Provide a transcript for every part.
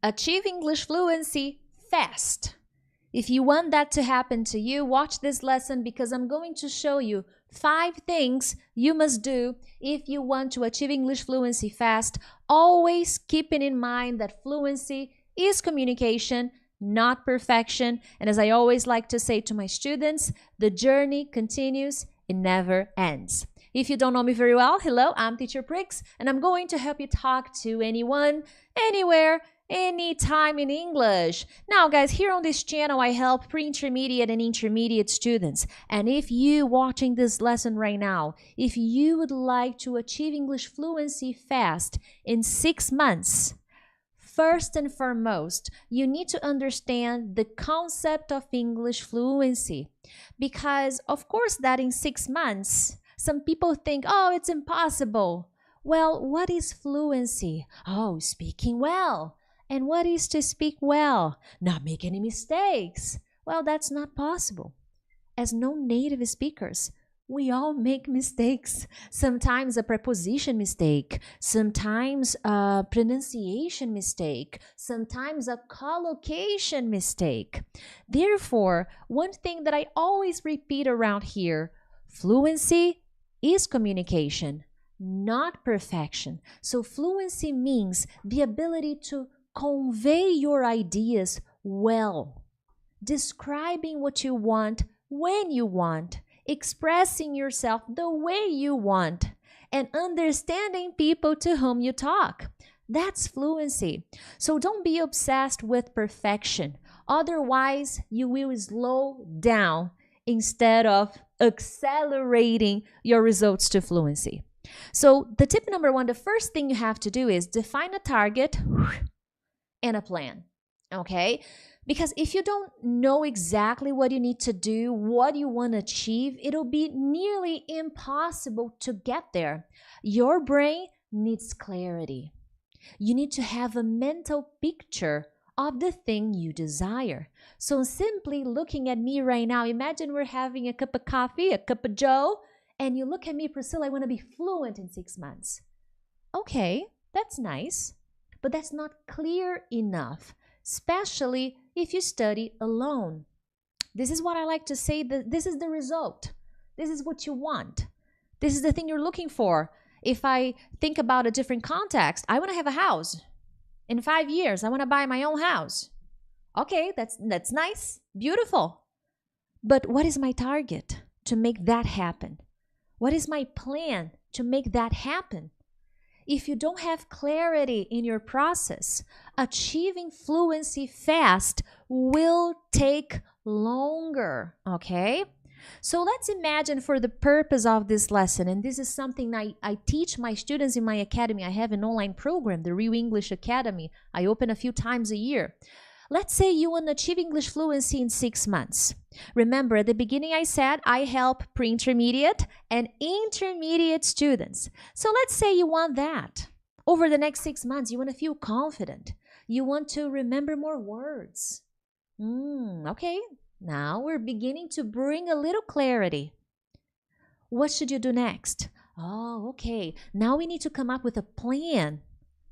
Achieve English fluency fast. If you want that to happen to you, watch this lesson because I'm going to show you 5 things you must do if you want to achieve English fluency fast, always keeping in mind that fluency is communication, not perfection. And as I always like to say to my students, the journey continues, it never ends. If you don't know me very well, hello, I'm Teacher Prix, and I'm going to help you talk to anyone, anywhere, anytime in English. Now guys, here on this channel I help pre-intermediate and intermediate students, and if you watching this lesson right now, if you would like to achieve English fluency fast in 6 months, first and foremost, you need to understand the concept of English fluency, because of course that in 6 months some people think, oh, it's impossible. Well, what is fluency? Oh, speaking well. And what is to speak well? Not make any mistakes. Well, that's not possible. As non-native speakers, we all make mistakes. Sometimes a preposition mistake, sometimes a pronunciation mistake, sometimes a collocation mistake. Therefore, one thing that I always repeat around here, fluency is communication, not perfection. So fluency means the ability to convey your ideas well, describing what you want when you want, expressing yourself the way you want, and understanding people to whom you talk. That's fluency. So don't be obsessed with perfection. Otherwise, you will slow down instead of accelerating your results to fluency. So the tip number 1, the first thing you have to do is define a target and a plan, okay? Because if you don't know exactly what you need to do, what you want to achieve, it'll be nearly impossible to get there. Your brain needs clarity. You need to have a mental picture of the thing you desire. So simply looking at me right now, imagine we're having a cup of coffee, a cup of joe, and you look at me, Priscilla, I want to be fluent in 6 months. Okay, that's nice, but that's not clear enough, especially if you study alone. This is what I like to say, that this is the result. This is what you want. This is the thing you're looking for. If I think about a different context, I want to have a house. In 5 years, I want to buy my own house. Okay, that's nice, beautiful. But what is my target to make that happen? What is my plan to make that happen? If you don't have clarity in your process, achieving fluency fast will take longer, okay? So let's imagine, for the purpose of this lesson, and this is something I teach my students in my academy. I have an online program, the Real English Academy. I open a few times a year. Let's say you want to achieve English fluency in 6 months. Remember, at the beginning I said I help pre-intermediate and intermediate students. So let's say you want that. Over the next 6 months, you want to feel confident. You want to remember more words. Okay, now we're beginning to bring a little clarity. What should you do next? Oh, okay, now we need to come up with a plan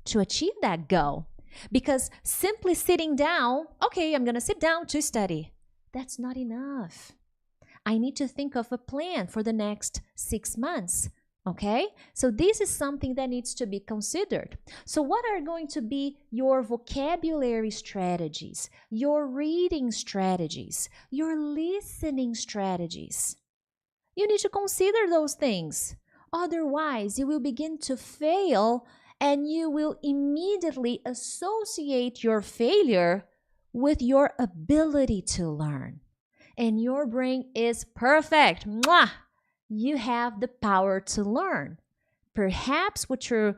to achieve that goal. Because simply sitting down, okay, I'm going to sit down to study, that's not enough. I need to think of a plan for the next 6 months, okay? So this is something that needs to be considered. So what are going to be your vocabulary strategies, your reading strategies, your listening strategies? You need to consider those things. Otherwise, you will begin to fail, and you will immediately associate your failure with your ability to learn. And your brain is perfect. Mwah! You have the power to learn. Perhaps what you're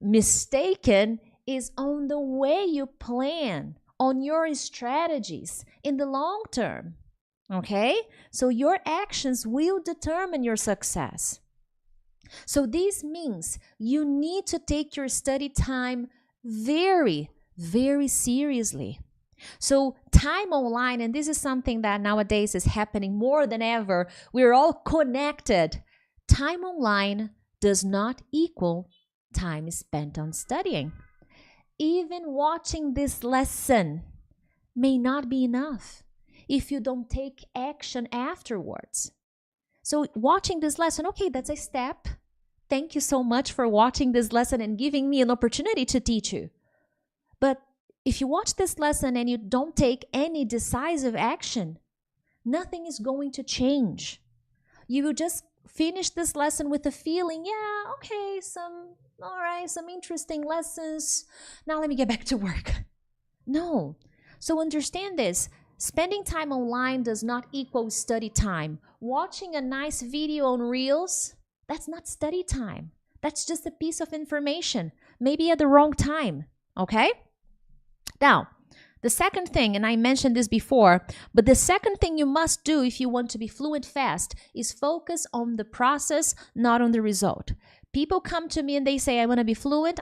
mistaken is on the way you plan, on your strategies in the long term. Okay? So your actions will determine your success. So this means you need to take your study time very, very seriously. So time online, and this is something that nowadays is happening more than ever, we're all connected. Time online does not equal time spent on studying. even watching this lesson may not be enough if you don't take action afterwards. So watching this lesson, okay, that's a step. Thank you so much for watching this lesson and giving me an opportunity to teach you. But if you watch this lesson and you don't take any decisive action, nothing is going to change. You will just finish this lesson with a feeling, yeah, okay, some interesting lessons. Now let me get back to work. No. So understand this. Spending time online does not equal study time. Watching a nice video on Reels, that's not study time. That's just a piece of information, maybe at the wrong time, okay? Now, the second thing, and I mentioned this before, but the second thing you must do if you want to be fluent fast is focus on the process, not on the result. People come to me and they say, I want to be fluent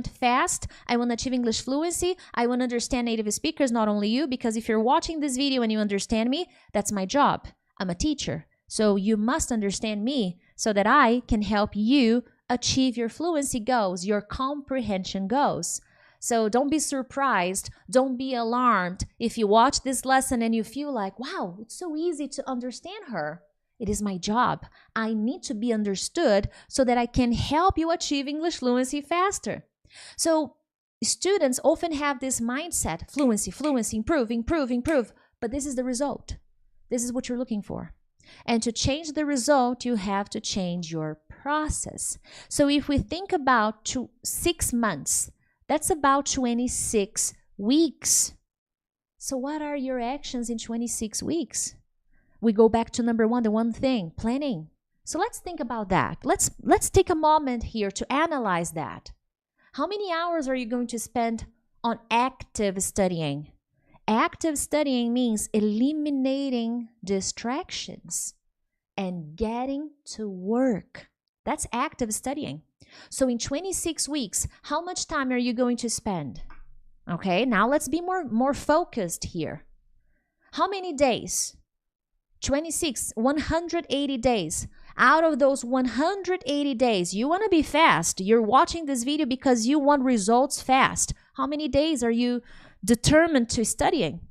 fast, I want to achieve English fluency, I want to understand native speakers, not only you, because if you're watching this video and you understand me, that's my job. I'm a teacher. So you must understand me so that I can help you achieve your fluency goals, your comprehension goals. So don't be surprised, don't be alarmed if you watch this lesson and you feel like, wow, it's so easy to understand her. It is my job. I need to be understood so that I can help you achieve English fluency faster. So students often have this mindset, fluency, improve, but this is the result. This is what you're looking for. And to change the result, you have to change your process. So if we think about 6 months, that's about 26 weeks. So what are your actions in 26 weeks? We go back to number one, the one thing, planning. So let's think about that. Let's take a moment here to analyze that. How many hours are you going to spend on active studying? Active studying means eliminating distractions and getting to work. That's active studying. So in 26 weeks, how much time are you going to spend? Okay, now let's be more focused here. How many days? 26, 180 days. Out of those 180 days, you want to be fast. You're watching this video because you want results fast. How many days are you determined to studying?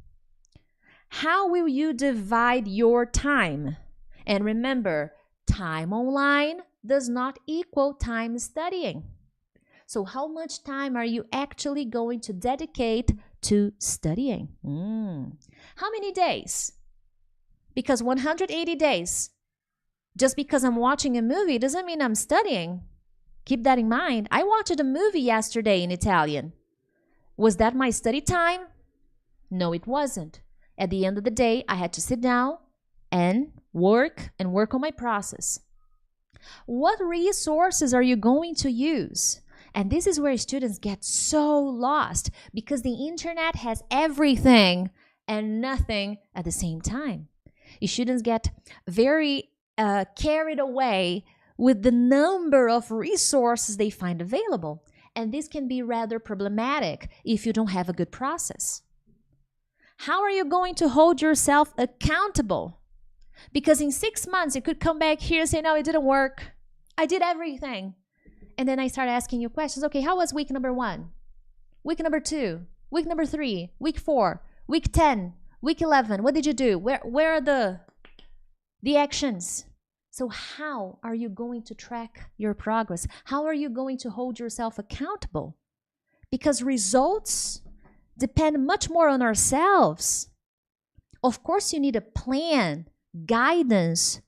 How will you divide your time? And remember, time online does not equal time studying. So how much time are you actually going to dedicate to studying? How many days? Because 180 days, just because I'm watching a movie doesn't mean I'm studying. Keep that in mind. I watched a movie yesterday in Italian. Was that my study time? No, it wasn't. At the end of the day, I had to sit down and work on my process. What resources are you going to use? And this is where students get so lost because the internet has everything and nothing at the same time. Students get very carried away with the number of resources they find available. And this can be rather problematic if you don't have a good process. How are you going to hold yourself accountable? Because in 6 months, you could come back here and say, no, it didn't work. I did everything. And then I start asking you questions. Okay, how was week number 1? Week number 2? Week number 3? Week 4? Week 10? Week 11? What did you do? Where are the actions? So how are you going to track your progress? How are you going to hold yourself accountable? Because results depend much more on ourselves. Of course, you need a plan, guidance,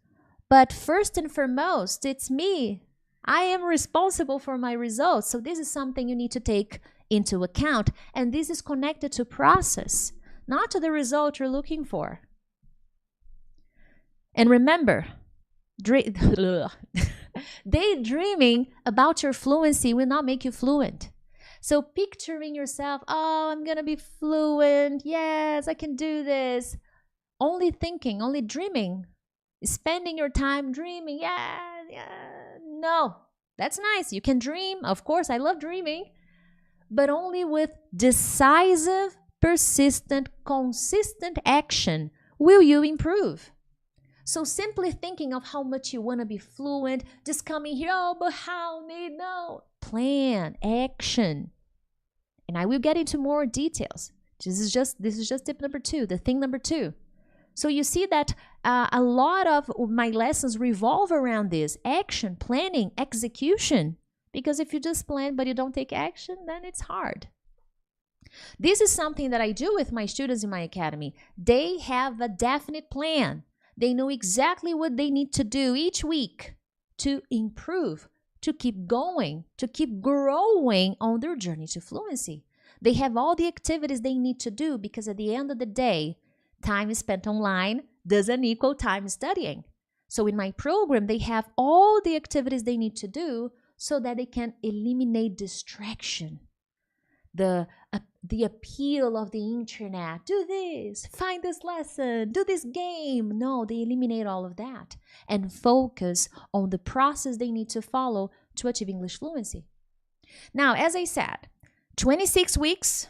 but first and foremost, it's me. I am responsible for my results. So this is something you need to take into account. And this is connected to process, not to the result you're looking for. And remember, daydreaming about your fluency will not make you fluent. So picturing yourself, oh, I'm going to be fluent. Yes, I can do this. Only thinking, only dreaming, spending your time dreaming. Yeah. No, that's nice. You can dream. Of course, I love dreaming. But only with decisive, persistent, consistent action will you improve. So simply thinking of how much you want to be fluent, just coming here, oh, but how, need, no. Plan, action. And I will get into more details. This is just tip number 2, the thing number 2. So you see that a lot of my lessons revolve around this: action, planning, execution. Because if you just plan but you don't take action, then it's hard. This is something that I do with my students in my academy. They have a definite plan. They know exactly what they need to do each week to improve, to keep going, to keep growing on their journey to fluency. They have all the activities they need to do, because at the end of the day, time spent online doesn't equal time studying. So in my program, they have all the activities they need to do so that they can eliminate distraction. The appeal of the internet, do this, find this lesson, do this game. No, they eliminate all of that and focus on the process they need to follow to achieve English fluency. Now, as I said, 26 weeks,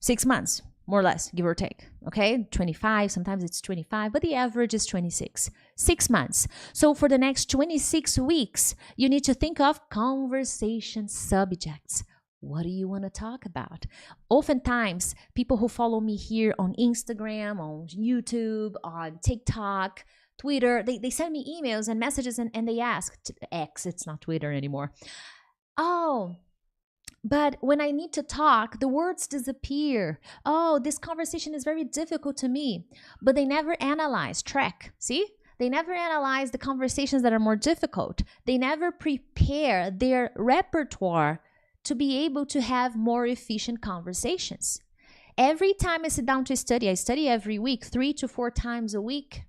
6 months, more or less, give or take, okay? 25, sometimes it's 25, but the average is 26. 6 months. So for the next 26 weeks, you need to think of conversation subjects. What do you want to talk about? Oftentimes, people who follow me here on Instagram, on YouTube, on TikTok, Twitter, they send me emails and messages and they ask, X, it's not Twitter anymore. Oh, but when I need to talk, the words disappear. Oh, this conversation is very difficult to me. But they never analyze, track, see? They never analyze the conversations that are more difficult. They never prepare their repertoire to be able to have more efficient conversations. Every time I sit down to study, I study every week, 3 to 4 times a week.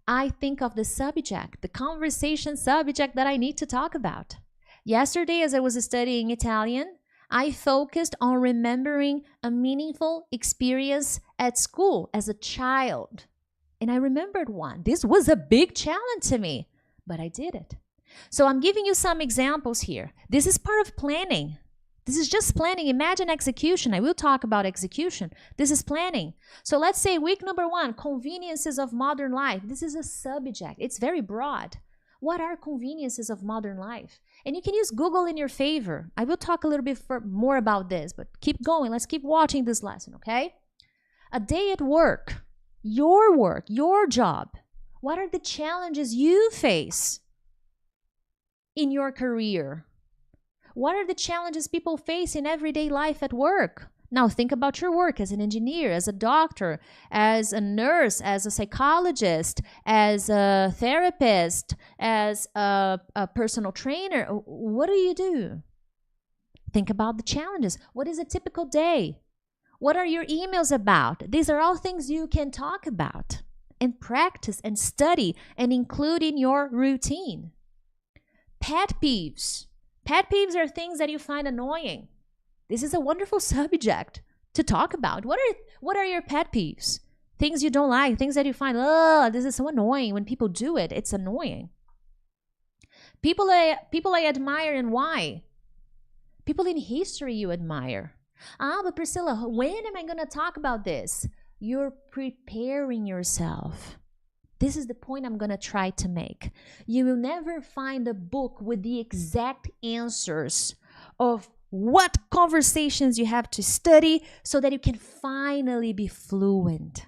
I think of the subject, the conversation subject that I need to talk about. Yesterday, as I was studying Italian, I focused on remembering a meaningful experience at school as a child. And I remembered one. This was a big challenge to me, but I did it. So I'm giving you some examples here. This is part of planning. This is just planning. Imagine execution. I will talk about execution. This is planning. So let's say week number 1, conveniences of modern life. This is a subject. It's very broad. What are conveniences of modern life? And you can use Google in your favor. I will talk a little bit more about this, but keep going. Let's keep watching this lesson, okay? A day at work, your job. What are the challenges you face in your career? What are the challenges people face in everyday life at work? Now think about your work as an engineer, as a doctor, as a nurse, as a psychologist, as a therapist, as a personal trainer. What do? Think about the challenges. What is a typical day? What are your emails about? These are all things you can talk about and practice and study and include in your routine. Pet peeves. Pet peeves are things that you find annoying. This is a wonderful subject to talk about. What are your pet peeves? Things you don't like, things that you find, oh, this is so annoying. When people do it, it's annoying. People I admire, and why? People in history you admire. But Priscilla, when am I going to talk about this? You're preparing yourself. This is the point I'm going to try to make. You will never find a book with the exact answers of what conversations you have to study so that you can finally be fluent.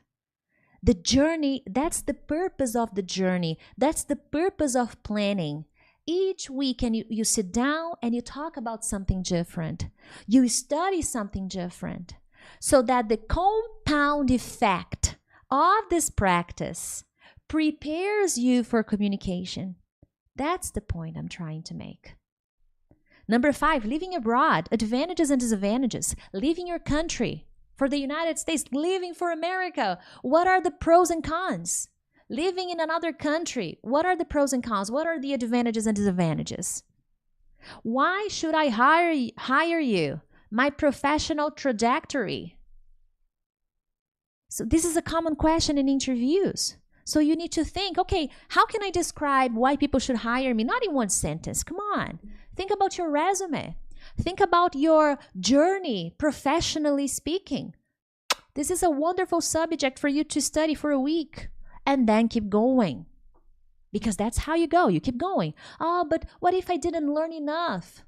The journey, that's the purpose of the journey. That's the purpose of planning. Each week you sit down and you talk about something different. You study something different so that the compound effect of this practice prepares you for communication. That's the point I'm trying to make. Number 5, living abroad, advantages and disadvantages. Leaving your country for the United States, living for America. What are the pros and cons? Living in another country, what are the pros and cons? What are the advantages and disadvantages? Why should I hire you? My professional trajectory. So this is a common question in interviews. So you need to think, okay, how can I describe why people should hire me? Not in one sentence, come on. Think about your resume. Think about your journey, professionally speaking. This is a wonderful subject for you to study for a week and then keep going. Because that's how you go, you keep going. Oh, but what if I didn't learn enough?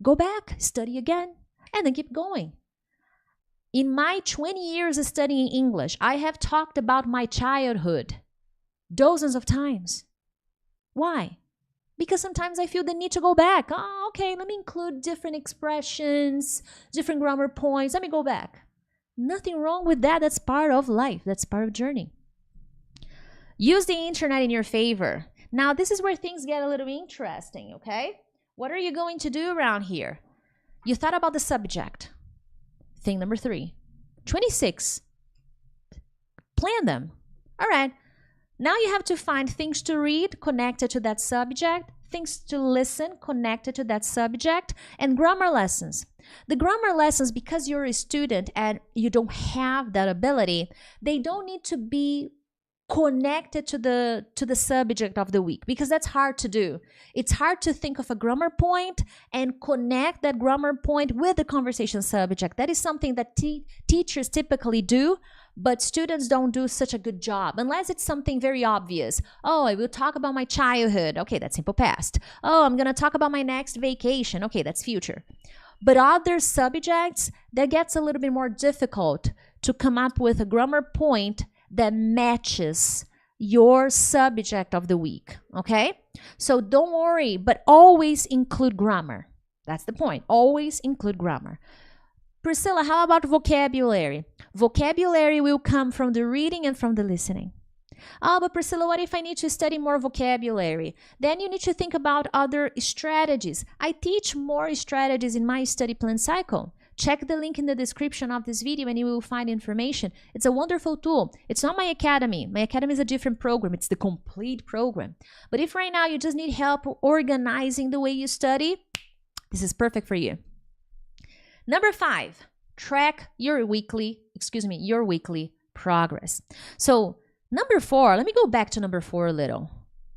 Go back, study again. and then keep going. In my 20 years of studying English, I have talked about my childhood dozens of times. Why? Because sometimes I feel the need to go back. Oh, okay, let me include different expressions, different grammar points. Let me go back. Nothing wrong with that. That's part of life. That's part of journey. Use the internet in your favor. Now, this is where things get a little interesting, okay? What are you going to do around here? You thought about the subject. Thing number 3. 26. Plan them. All right. Now you have to find things to read connected to that subject, things to listen connected to that subject, and grammar lessons. The grammar lessons, because you're a student and you don't have that ability, they don't need to be connected to the subject of the week, because that's hard to do. It's hard to think of a grammar point and connect that grammar point with the conversation subject. That is something that teachers typically do, but students don't do such a good job unless it's something very obvious. Oh, I will talk about my childhood. Okay, that's simple past. Oh, I'm going to talk about my next vacation. Okay, that's future. But other subjects, that gets a little bit more difficult to come up with a grammar point that matches your subject of the week, okay? So don't worry, but always include grammar. That's the point. Always include grammar. Priscilla, how about vocabulary? Vocabulary will come from the reading and from the listening. Oh, but Priscilla, what if I need to study more vocabulary? Then you need to think about other strategies. I teach more strategies in my study plan cycle. Check the link in the description of this video and you will find information. It's a wonderful tool. It's not my academy. My academy is a different program. It's the complete program. But if right now you just need help organizing the way you study, this is perfect for you. Number 5, track your weekly progress. So number 4, let me go back to number 4 a little.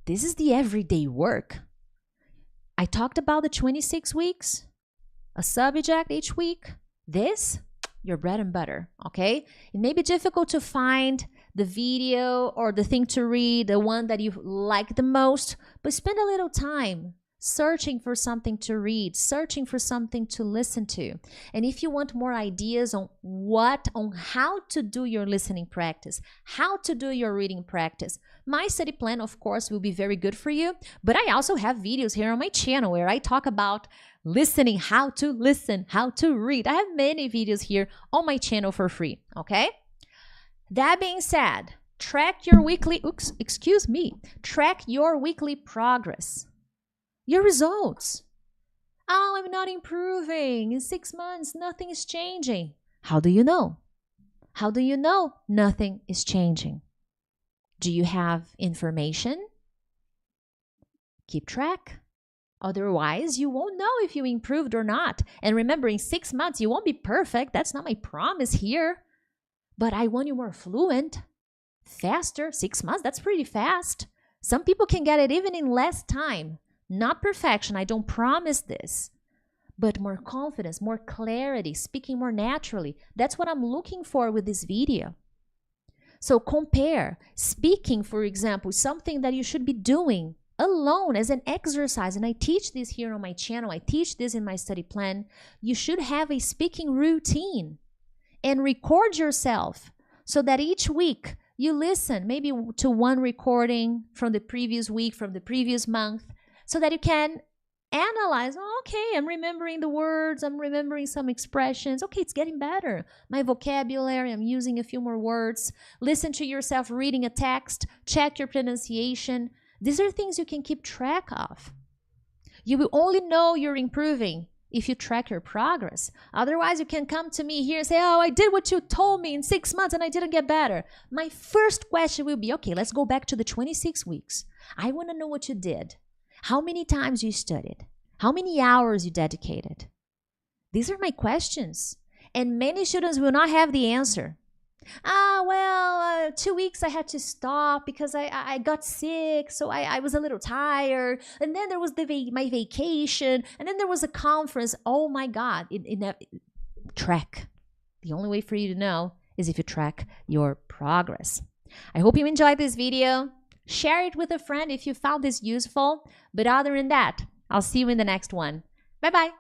This is the everyday work. I talked about the 26 weeks. A subject each week. This, your bread and butter, okay? It may be difficult to find the video or the thing to read, the one that you like the most, but spend a little time searching for something to read, searching for something to listen to. And if you want more ideas on how to do your listening practice, how to do your reading practice, my study plan, of course, will be very good for you. But I also have videos here on my channel where I talk about listening, how to listen, how to read. I have many videos here on my channel for free, okay? That being said, track your weekly progress. Your results. Oh, I'm not improving. In 6 months, nothing is changing. How do you know? How do you know nothing is changing? Do you have information? Keep track. Otherwise, you won't know if you improved or not. And remember, in 6 months, you won't be perfect. That's not my promise here. But I want you more fluent, faster. 6 months, that's pretty fast. Some people can get it even in less time. Not perfection, I don't promise this. But more confidence, more clarity, speaking more naturally. That's what I'm looking for with this video. So compare. Speaking, for example, something that you should be doing alone as an exercise, and I teach this here on my channel, I teach this in my study plan. You should have a speaking routine and record yourself so that each week you listen maybe to one recording from the previous week, from the previous month, so that you can analyze, oh, okay, I'm remembering the words, I'm remembering some expressions, okay, it's getting better. My vocabulary, I'm using a few more words. Listen to yourself reading a text, check your pronunciation. These are things you can keep track of. You will only know you're improving if you track your progress. Otherwise, you can come to me here and say, oh, I did what you told me in 6 months and I didn't get better. My first question will be, okay, let's go back to the 26 weeks. I want to know what you did. How many times you studied? How many hours you dedicated? These are my questions. And many students will not have the answer. 2 weeks I had to stop because I got sick, so I was a little tired. And then there was my vacation, and then there was a conference. Oh my God, track. The only way for you to know is if you track your progress. I hope you enjoyed this video. Share it with a friend if you found this useful. But other than that, I'll see you in the next one. Bye-bye.